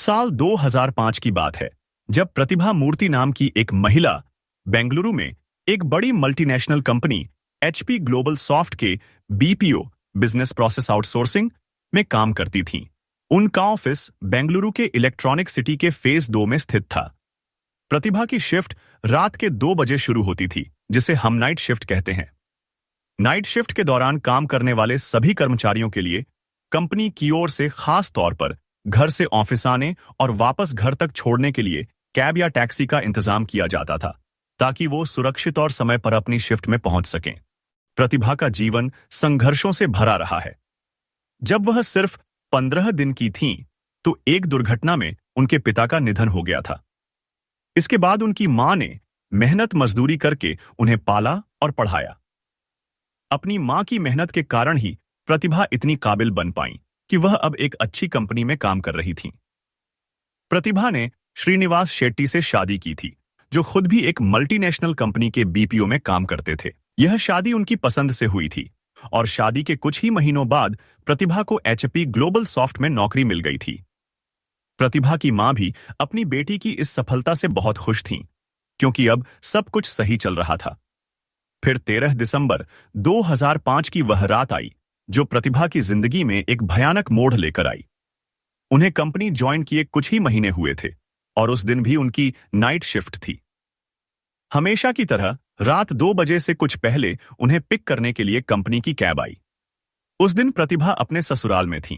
साल 2005 की बात है, जब प्रतिभा मूर्ति नाम की एक महिला बेंगलुरु में एक बड़ी multinational company HP global soft के बीपीओ बिजनेस प्रोसेस आउटसोर्सिंग में काम करती थीं। उनका ऑफिस बेंगलुरु के इलेक्ट्रॉनिक सिटी के फेज 2 में स्थित था। प्रतिभा की शिफ्ट रात के 2 बजे शुरू होती थी, जिसे हम नाइट शिफ्ट कहते हैं। नाइट शिफ्ट के दौरान काम करने वाले सभी कर्मचारियों के लिए कंपनी की ओर से खास तौर पर घर से ऑफिस आने और वापस घर तक छोड़ने के लिए कैब या टैक्सी का इंतजाम किया जाता था, ताकि वो सुरक्षित और समय पर अपनी शिफ्ट में पहुंच सकें। प्रतिभा का जीवन संघर्षों से भरा रहा है। जब वह सिर्फ 15 दिन की थीं, तो एक दुर्घटना में उनके पिता का निधन हो गया था। इसके बाद उनकी मां ने मेहनत मजदूरी करके उन्हें पाला और पढ़ाया। अपनी मां की मेहनत के कारण ही प्रतिभा इतनी काबिल बन पाई कि वह अब एक अच्छी कंपनी में काम कर रही थीं। प्रतिभा ने श्रीनिवास शेट्टी से शादी की थी, जो खुद भी एक मल्टीनेशनल कंपनी के बीपीओ में काम करते थे। यह शादी उनकी पसंद से हुई थी और शादी के कुछ ही महीनों बाद प्रतिभा को एचपी ग्लोबल सॉफ्ट में नौकरी मिल गई थी। प्रतिभा की मां भी अपनी बेटी की इस सफलता से बहुत खुश थीं, क्योंकि अब सब कुछ सही चल रहा था। फिर 13 दिसंबर 2005 की वह रात आई, जो प्रतिभा की जिंदगी में एक भयानक मोड़ लेकर आई। उन्हें कंपनी ज्वाइन किए कुछ ही महीने हुए थे और उस दिन भी उनकी नाइट शिफ्ट थी। हमेशा की तरह रात 2 बजे से कुछ पहले उन्हें पिक करने के लिए कंपनी की कैब आई। उस दिन प्रतिभा अपने ससुराल में थीं।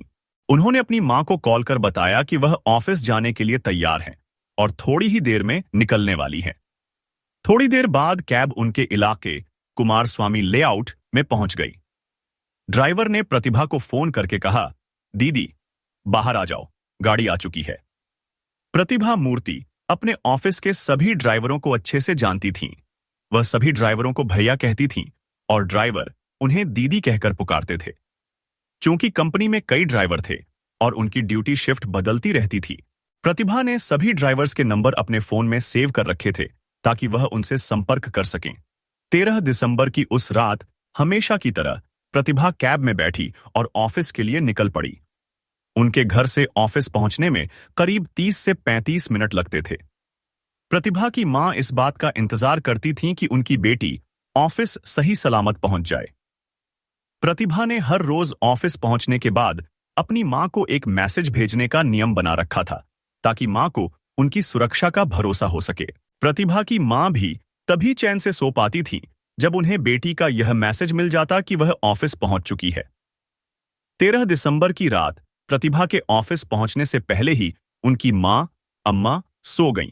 उन्होंने अपनी मां को कॉल कर बताया कि वह ऑफिस जाने के लिए तैयार हैं और थोड़ी ही देर में निकलने वाली है। थोड़ी देर बाद कैब उनके इलाके कुमारस्वामी लेआउट में पहुंच गई। ड्राइवर ने प्रतिभा को फोन करके कहा, दीदी बाहर आ जाओ, गाड़ी आ चुकी है। प्रतिभा मूर्ति अपने ऑफिस के सभी ड्राइवरों को अच्छे से जानती थीं। वह सभी ड्राइवरों को भैया कहती थीं और ड्राइवर उन्हें दीदी कहकर पुकारते थे। चूंकि कंपनी में कई ड्राइवर थे और उनकी ड्यूटी शिफ्ट बदलती रहती थी, प्रतिभा ने सभी ड्राइवर्स के नंबर अपने फोन में सेव कर रखे थे, ताकि वह उनसे संपर्क कर सकें। 13 दिसंबर की उस रात हमेशा की तरह प्रतिभा कैब में बैठी और ऑफिस के लिए निकल पड़ी। उनके घर से ऑफिस पहुंचने में करीब 30 से 35 मिनट लगते थे। प्रतिभा की मां इस बात का इंतजार करती थीं कि उनकी बेटी ऑफिस सही सलामत पहुंच जाए। प्रतिभा ने हर रोज ऑफिस पहुंचने के बाद अपनी मां को एक मैसेज भेजने का नियम बना रखा था, ताकि मां को उनकी सुरक्षा का भरोसा हो सके। प्रतिभा की मां भी तभी चैन से सो पाती थी जब उन्हें बेटी का यह मैसेज मिल जाता कि वह ऑफिस पहुंच चुकी है। 13 दिसंबर की रात प्रतिभा के ऑफिस पहुंचने से पहले ही उनकी मां अम्मा सो गईं।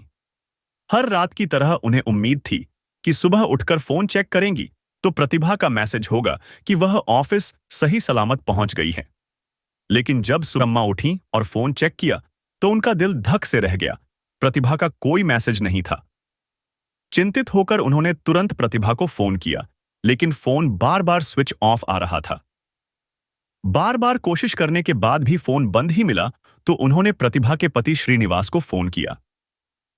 हर रात की तरह उन्हें उम्मीद थी कि सुबह उठकर फोन चेक करेंगी तो प्रतिभा का मैसेज होगा कि वह ऑफिस सही सलामत पहुंच गई है। लेकिन जब सुबह अम्मा उठी और फोन चेक किया तो उनका दिल धक से रह गया। प्रतिभा का कोई मैसेज नहीं था। चिंतित होकर उन्होंने तुरंत प्रतिभा को फोन किया, लेकिन फोन बार बार स्विच ऑफ आ रहा था। बार बार कोशिश करने के बाद भी फोन बंद ही मिला तो उन्होंने प्रतिभा के पति श्रीनिवास को फोन किया।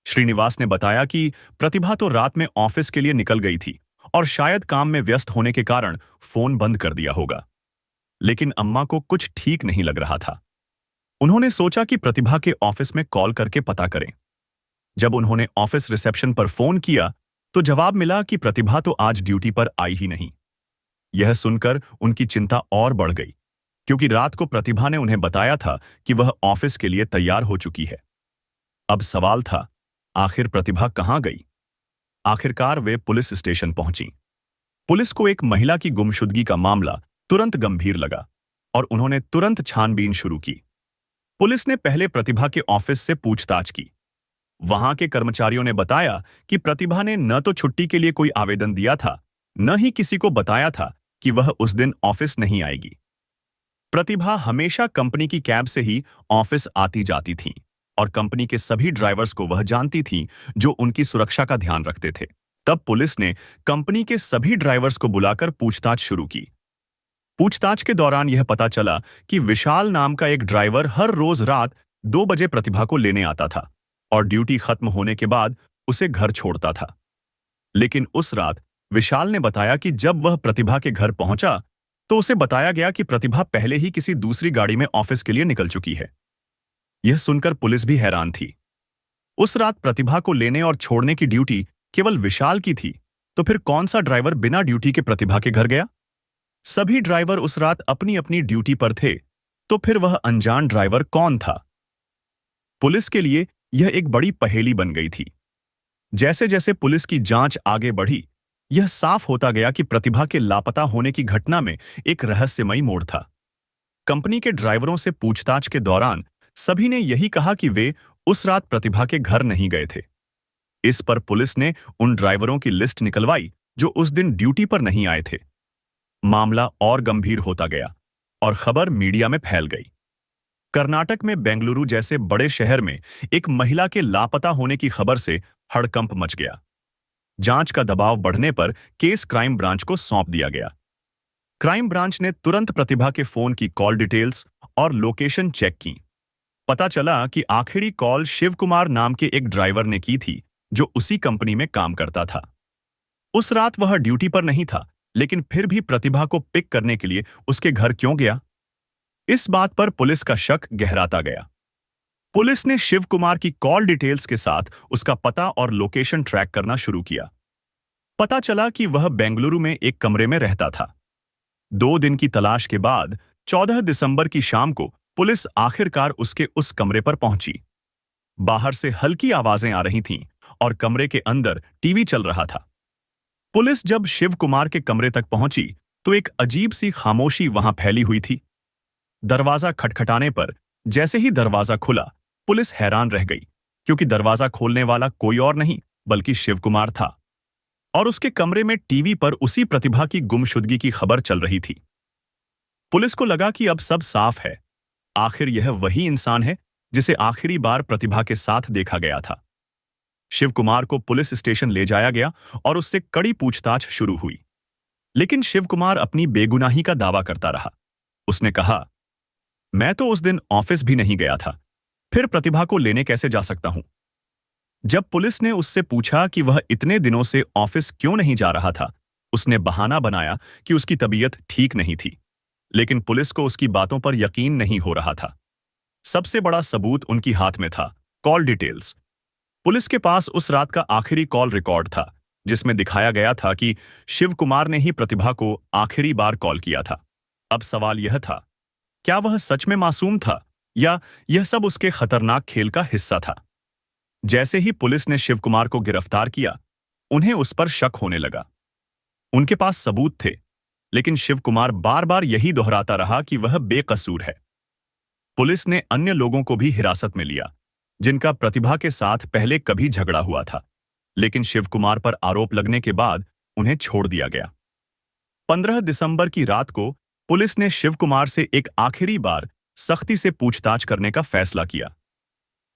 श्रीनिवास ने बताया कि प्रतिभा तो रात में ऑफिस के लिए निकल गई थी और शायद काम में व्यस्त होने के कारण फोन बंद कर दिया होगा। लेकिन अम्मा को कुछ ठीक नहीं लग रहा था। उन्होंने सोचा कि प्रतिभा के ऑफिस में कॉल करके पता करें। जब उन्होंने ऑफिस रिसेप्शन पर फोन किया तो जवाब मिला कि प्रतिभा तो आज ड्यूटी पर आई ही नहीं। यह सुनकर उनकी चिंता और बढ़ गई, क्योंकि रात को प्रतिभा ने उन्हें बताया था कि वह ऑफिस के लिए तैयार हो चुकी है। अब सवाल था, आखिर प्रतिभा कहां गई? आखिरकार वे पुलिस स्टेशन पहुंची। पुलिस को एक महिला की गुमशुदगी का मामला तुरंत गंभीर लगा और उन्होंने तुरंत छानबीन शुरू की। पुलिस ने पहले प्रतिभा के ऑफिस से पूछताछ की। वहां के कर्मचारियों ने बताया कि प्रतिभा ने न तो छुट्टी के लिए कोई आवेदन दिया था, न ही किसी को बताया था कि वह उस दिन ऑफिस नहीं आएगी। प्रतिभा हमेशा कंपनी की कैब से ही ऑफिस आती जाती थी और कंपनी के सभी ड्राइवर्स को वह जानती थी, जो उनकी सुरक्षा का ध्यान रखते थे। तब पुलिस ने कंपनी के सभी ड्राइवर्स को बुलाकर पूछताछ शुरू की। पूछताछ के दौरान यह पता चला कि विशाल नाम का एक ड्राइवर हर रोज रात 2 बजे प्रतिभा को लेने आता था और ड्यूटी खत्म होने के बाद उसे घर छोड़ता था। लेकिन उस रात विशाल ने बताया कि जब वह प्रतिभा के घर पहुंचा तो उसे बताया गया कि प्रतिभा पहले ही किसी दूसरी गाड़ी में ऑफिस के लिए निकल चुकी है। यह सुनकर पुलिस भी हैरान थी। उस रात प्रतिभा को लेने और छोड़ने की ड्यूटी केवल विशाल की थी, तो फिर कौन सा ड्राइवर बिना ड्यूटी के प्रतिभा के घर गया? सभी ड्राइवर उस रात अपनी अपनी ड्यूटी पर थे, तो फिर वह अनजान ड्राइवर कौन था? पुलिस के लिए यह एक बड़ी पहेली बन गई थी। जैसे जैसे पुलिस की जांच आगे बढ़ी, यह साफ होता गया कि प्रतिभा के लापता होने की घटना में एक रहस्यमयी मोड़ था। कंपनी के ड्राइवरों से पूछताछ के दौरान सभी ने यही कहा कि वे उस रात प्रतिभा के घर नहीं गए थे। इस पर पुलिस ने उन ड्राइवरों की लिस्ट निकलवाई जो उस दिन ड्यूटी पर नहीं आए थे। मामला और गंभीर होता गया और खबर मीडिया में फैल गई। कर्नाटक में बेंगलुरु जैसे बड़े शहर में एक महिला के लापता होने की खबर से हड़कंप मच गया। जांच का दबाव बढ़ने पर केस क्राइम ब्रांच को सौंप दिया गया। क्राइम ब्रांच ने तुरंत प्रतिभा के फोन की कॉल डिटेल्स और लोकेशन चेक की। पता चला कि आखिरी कॉल शिव कुमार नाम के एक ड्राइवर ने की थी, जो उसी कंपनी में काम करता था। उस रात वह ड्यूटी पर नहीं था, लेकिन फिर भी प्रतिभा को पिक करने के लिए उसके घर क्यों गया? इस बात पर पुलिस का शक गहराता गया। पुलिस ने शिव कुमार की कॉल डिटेल्स के साथ उसका पता और लोकेशन ट्रैक करना शुरू किया। पता चला कि वह बेंगलुरु में एक कमरे में रहता था। 2 दिन की तलाश के बाद 14 दिसंबर की शाम को पुलिस आखिरकार उसके उस कमरे पर पहुंची। बाहर से हल्की आवाजें आ रही थीं और कमरे के अंदर टीवी चल रहा था। पुलिस जब शिव कुमार के कमरे तक पहुंची तो एक अजीब सी खामोशी वहां फैली हुई थी। दरवाजा खटखटाने पर जैसे ही दरवाजा खुला, पुलिस हैरान रह गई, क्योंकि दरवाजा खोलने वाला कोई और नहीं बल्कि शिव कुमार था और उसके कमरे में टीवी पर उसी प्रतिभा की गुमशुदगी की खबर चल रही थी। पुलिस को लगा कि अब सब साफ है। आखिर यह वही इंसान है जिसे आखिरी बार प्रतिभा के साथ देखा गया था। शिव कुमार को पुलिस स्टेशन ले जाया गया और उससे कड़ी पूछताछ शुरू हुई, लेकिन शिव कुमार अपनी बेगुनाही का दावा करता रहा। उसने कहा, मैं तो उस दिन ऑफिस भी नहीं गया था, फिर प्रतिभा को लेने कैसे जा सकता हूं? जब पुलिस ने उससे पूछा कि वह इतने दिनों से ऑफिस क्यों नहीं जा रहा था, उसने बहाना बनाया कि उसकी तबीयत ठीक नहीं थी, लेकिन पुलिस को उसकी बातों पर यकीन नहीं हो रहा था। सबसे बड़ा सबूत उनकी हाथ में था, कॉल डिटेल्स। पुलिस के पास उस रात का आखिरी कॉल रिकॉर्ड था, जिसमें दिखाया गया था कि शिव कुमार ने ही प्रतिभा को आखिरी बार कॉल किया था। अब सवाल यह था, क्या वह सच में मासूम था या यह सब उसके खतरनाक खेल का हिस्सा था? जैसे ही पुलिस ने शिव कुमार को गिरफ्तार किया, उन्हें उस पर शक होने लगा। उनके पास सबूत थे, लेकिन शिव कुमार बार बार यही दोहराता रहा कि वह बेकसूर है। पुलिस ने अन्य लोगों को भी हिरासत में लिया, जिनका प्रतिभा के साथ पहले कभी झगड़ा हुआ था, लेकिन शिव कुमार पर आरोप लगने के बाद उन्हें छोड़ दिया गया। 15 दिसंबर की रात को पुलिस ने शिव कुमार से एक आखिरी बार सख्ती से पूछताछ करने का फैसला किया।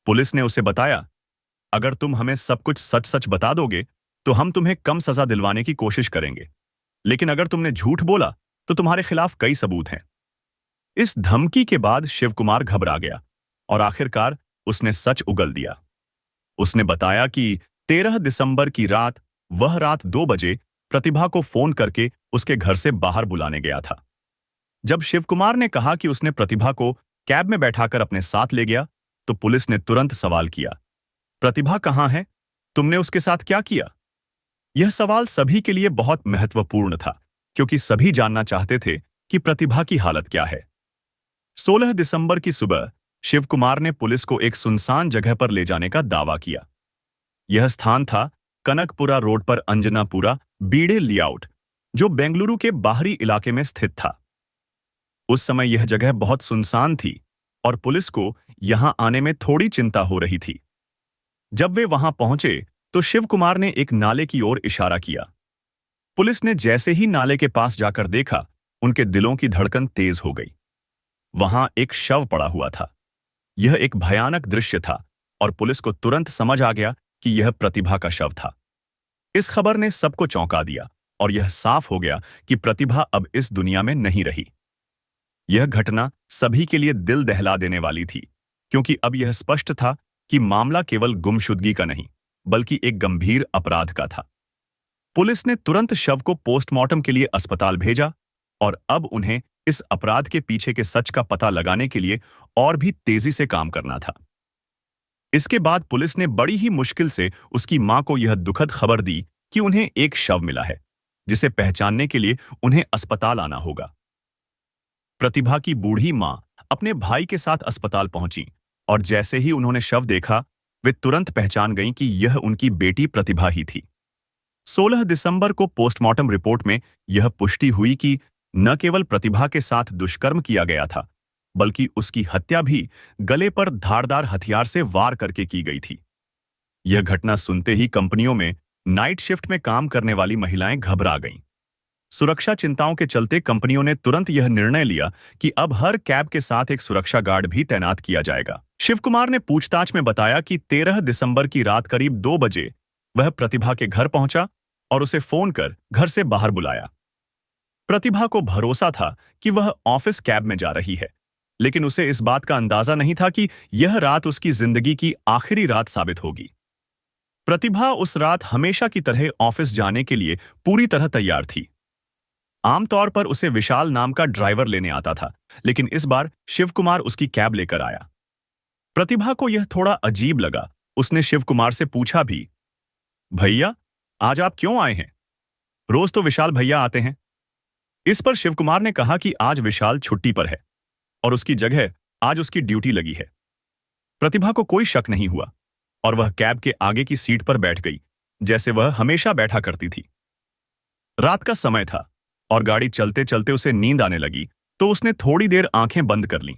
पुलिस ने उसे बताया, अगर तुम हमें सब कुछ सच सच बता दोगे तो हम तुम्हें कम सजा दिलवाने की कोशिश करेंगे, लेकिन अगर तुमने झूठ बोला तो तुम्हारे खिलाफ कई सबूत हैं। इस धमकी के बाद शिव कुमार घबरा गया और आखिरकार उसने सच उगल दिया। उसने बताया कि 13 दिसंबर की रात वह रात 2 बजे प्रतिभा को फोन करके उसके घर से बाहर बुलाने गया था। जब शिव कुमार ने कहा कि उसने प्रतिभा को कैब में बैठाकर अपने साथ ले गया, तो पुलिस ने तुरंत सवाल किया, प्रतिभा कहाँ है? तुमने उसके साथ क्या किया? यह सवाल सभी के लिए बहुत महत्वपूर्ण था, क्योंकि सभी जानना चाहते थे कि प्रतिभा की हालत क्या है। 16 दिसंबर की सुबह शिव कुमार ने पुलिस को एक सुनसान जगह पर ले जाने का दावा किया। यह स्थान था कनकपुरा रोड पर अंजनापुरा बीड़े लेआउट, जो बेंगलुरु के बाहरी इलाके में स्थित था। उस समय यह जगह बहुत सुनसान थी और पुलिस को यहां आने में थोड़ी चिंता हो रही थी। जब वे वहां पहुंचे तो शिव कुमार ने एक नाले की ओर इशारा किया। पुलिस ने जैसे ही नाले के पास जाकर देखा, उनके दिलों की धड़कन तेज हो गई। वहां एक शव पड़ा हुआ था। यह एक भयानक दृश्य था और पुलिस को तुरंत समझ आ गया कि यह प्रतिभा का शव था। इस खबर ने सबको चौंका दिया और यह साफ हो गया कि प्रतिभा अब इस दुनिया में नहीं रही। यह घटना सभी के लिए दिल दहला देने वाली थी, क्योंकि अब यह स्पष्ट था कि मामला केवल गुमशुदगी का नहीं, बल्कि एक गंभीर अपराध का था। पुलिस ने तुरंत शव को पोस्टमार्टम के लिए अस्पताल भेजा और अब उन्हें इस अपराध के पीछे के सच का पता लगाने के लिए और भी तेजी से काम करना था। इसके बाद पुलिस ने बड़ी ही मुश्किल से उसकी मां को यह दुखद खबर दी कि उन्हें एक शव मिला है, जिसे पहचानने के लिए उन्हें अस्पताल आना होगा। प्रतिभा की बूढ़ी मां अपने भाई के साथ अस्पताल पहुंची और जैसे ही उन्होंने शव देखा, वे तुरंत पहचान गईं कि यह उनकी बेटी प्रतिभा ही थी। 16 दिसंबर को पोस्टमार्टम रिपोर्ट में यह पुष्टि हुई कि न केवल प्रतिभा के साथ दुष्कर्म किया गया था, बल्कि उसकी हत्या भी गले पर धारदार हथियार से वार करके की गई थी। यह घटना सुनते ही कंपनियों में नाइट शिफ्ट में काम करने वाली महिलाएं घबरा गईं। सुरक्षा चिंताओं के चलते कंपनियों ने तुरंत यह निर्णय लिया कि अब हर कैब के साथ एक सुरक्षा गार्ड भी तैनात किया जाएगा। शिव कुमार ने पूछताछ में बताया कि 13 दिसंबर की रात करीब 2 बजे वह प्रतिभा के घर पहुंचा और उसे फोन कर घर से बाहर बुलाया। प्रतिभा को भरोसा था कि वह ऑफिस कैब में जा रही है, लेकिन उसे इस बात का अंदाजा नहीं था कि यह रात उसकी जिंदगी की आखिरी रात साबित होगी। प्रतिभा उस रात हमेशा की तरह ऑफिस जाने के लिए पूरी तरह तैयार थी। आमतौर पर उसे विशाल नाम का ड्राइवर लेने आता था, लेकिन इस बार शिव कुमार उसकी कैब लेकर आया। प्रतिभा को यह थोड़ा अजीब लगा। उसने शिव कुमार से पूछा भी, भैया, आज आप क्यों आए हैं? रोज तो विशाल भैया आते हैं। इस पर शिव कुमार ने कहा कि आज विशाल छुट्टी पर है और उसकी जगह आज उसकी ड्यूटी लगी है। प्रतिभा को कोई शक नहीं हुआ और वह कैब के आगे की सीट पर बैठ गई, जैसे वह हमेशा बैठा करती थी। रात का समय था और गाड़ी चलते चलते उसे नींद आने लगी, तो उसने थोड़ी देर आंखें बंद कर लीं।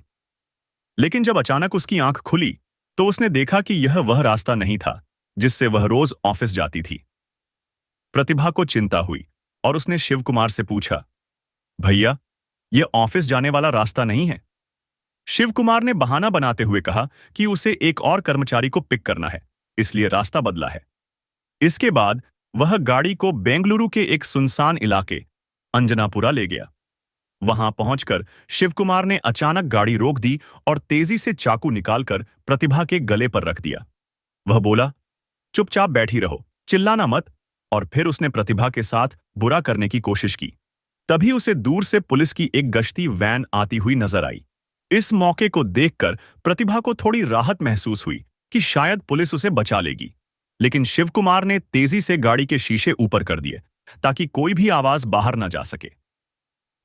लेकिन जब अचानक उसकी आंख खुली, तो उसने देखा कि यह वह रास्ता नहीं था जिससे वह रोज ऑफिस जाती थी। प्रतिभा को चिंता हुई और उसने शिव कुमार से पूछा, भैया, यह ऑफिस जाने वाला रास्ता नहीं है। शिव कुमार ने बहाना बनाते हुए कहा कि उसे एक और कर्मचारी को पिक करना है, इसलिए रास्ता बदला है। इसके बाद वह गाड़ी को बेंगलुरु के एक सुनसान इलाके अंजनापुरा ले गया। वहां पहुंचकर शिव कुमार ने अचानक गाड़ी रोक दी और तेजी से चाकू निकालकर प्रतिभा के गले पर रख दिया। वह बोला, चुपचाप बैठी रहो, चिल्लाना मत। और फिर उसने प्रतिभा के साथ बुरा करने की कोशिश की। तभी उसे दूर से पुलिस की एक गश्ती वैन आती हुई नजर आई। इस मौके को देखकर प्रतिभा को थोड़ी राहत महसूस हुई कि शायद पुलिस उसे बचा लेगी, लेकिन शिव कुमार ने तेजी से गाड़ी के शीशे ऊपर कर दिए ताकि कोई भी आवाज बाहर न जा सके।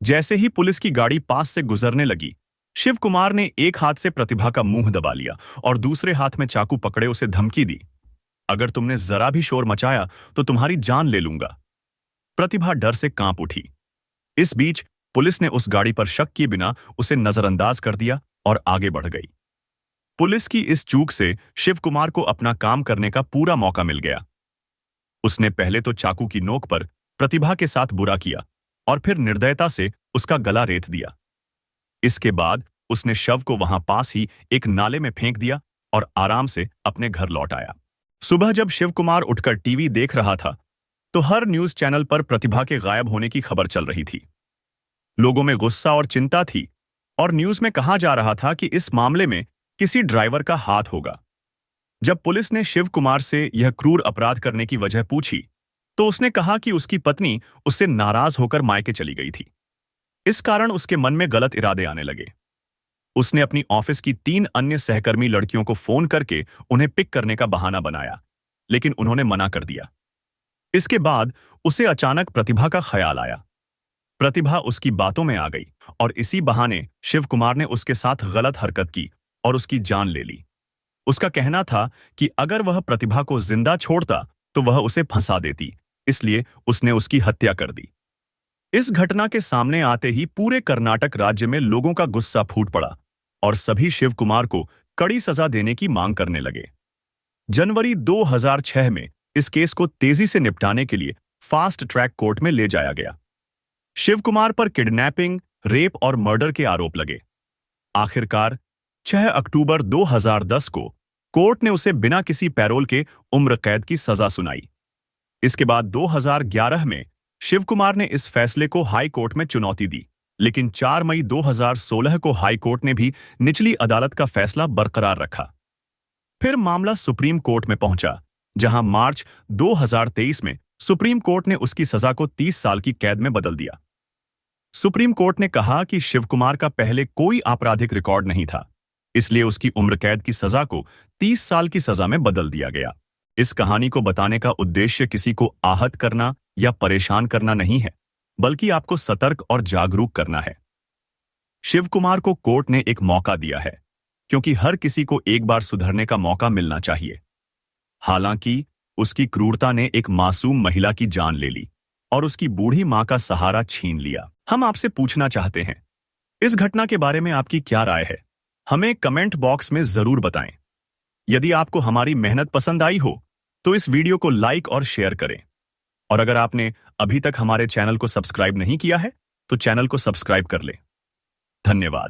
जैसे ही पुलिस की गाड़ी पास से गुजरने लगी, शिव कुमार ने एक हाथ से प्रतिभा का मुंह दबा लिया और दूसरे हाथ में चाकू पकड़े उसे धमकी दी, अगर तुमने जरा भी शोर मचाया तो तुम्हारी जान ले लूंगा। प्रतिभा डर से कांप उठी। इस बीच पुलिस ने उस गाड़ी पर शक किए बिना उसे नजरअंदाज कर दिया और आगे बढ़ गई। पुलिस की इस चूक से शिव कुमार को अपना काम करने का पूरा मौका मिल गया। उसने पहले तो चाकू की नोक पर प्रतिभा के साथ बुरा किया और फिर निर्दयता से उसका गला रेत दिया। इसके बाद उसने शव को वहां पास ही एक नाले में फेंक दिया और आराम से अपने घर लौट आया। सुबह जब शिव कुमार उठकर टीवी देख रहा था, तो हर न्यूज चैनल पर प्रतिभा के गायब होने की खबर चल रही थी। लोगों में गुस्सा और चिंता थी और न्यूज में कहा जा रहा था कि इस मामले में किसी ड्राइवर का हाथ होगा। जब पुलिस ने शिव कुमार से यह क्रूर अपराध करने की वजह पूछी, तो उसने कहा कि उसकी पत्नी उससे नाराज होकर मायके चली गई थी। इस कारण उसके मन में गलत इरादे आने लगे। उसने अपनी ऑफिस की 3 अन्य सहकर्मी लड़कियों को फोन करके उन्हें पिक करने का बहाना बनाया, लेकिन उन्होंने मना कर दिया। इसके बाद उसे अचानक प्रतिभा का ख्याल आया। प्रतिभा उसकी बातों में आ गई और इसी बहाने शिव कुमार ने उसके साथ गलत हरकत की और उसकी जान ले ली। उसका कहना था कि अगर वह प्रतिभा को जिंदा छोड़ता तो वह उसे फंसा देती, इसलिए उसने उसकी हत्या कर दी। इस घटना के सामने आते ही पूरे कर्नाटक राज्य में लोगों का गुस्सा फूट पड़ा और सभी शिव कुमार को कड़ी सजा देने की मांग करने लगे। जनवरी 2006 में इस केस को तेजी से निपटाने के लिए फास्ट ट्रैक कोर्ट में ले जाया गया। शिव कुमार पर किडनैपिंग, रेप और मर्डर के आरोप लगे। आखिरकार 6 अक्टूबर 2010 को कोर्ट ने उसे बिना किसी पैरोल के उम्र कैद की सजा सुनाई। इसके बाद 2011 में शिव कुमार ने इस फैसले को हाई कोर्ट में चुनौती दी, लेकिन 4 मई 2016 को हाई कोर्ट ने भी निचली अदालत का फैसला बरकरार रखा। फिर मामला सुप्रीम कोर्ट में पहुंचा, जहां मार्च 2023 में सुप्रीम कोर्ट ने उसकी सजा को 30 साल की कैद में बदल दिया। सुप्रीम कोर्ट ने कहा कि शिव कुमार का पहले कोई आपराधिक रिकॉर्ड नहीं था, इसलिए उसकी उम्र कैद की सजा को 30 साल की सजा में बदल दिया गया। इस कहानी को बताने का उद्देश्य किसी को आहत करना या परेशान करना नहीं है, बल्कि आपको सतर्क और जागरूक करना है। शिव कुमार को कोर्ट ने एक मौका दिया है, क्योंकि हर किसी को एक बार सुधरने का मौका मिलना चाहिए। हालांकि उसकी क्रूरता ने एक मासूम महिला की जान ले ली और उसकी बूढ़ी मां का सहारा छीन लिया। हम आपसे पूछना चाहते हैं, इस घटना के बारे में आपकी क्या राय है? हमें कमेंट बॉक्स में जरूर बताएं। यदि आपको हमारी मेहनत पसंद आई हो तो इस वीडियो को लाइक और शेयर करें। और अगर आपने अभी तक हमारे चैनल को सब्सक्राइब नहीं किया है तो चैनल को सब्सक्राइब कर लें। धन्यवाद।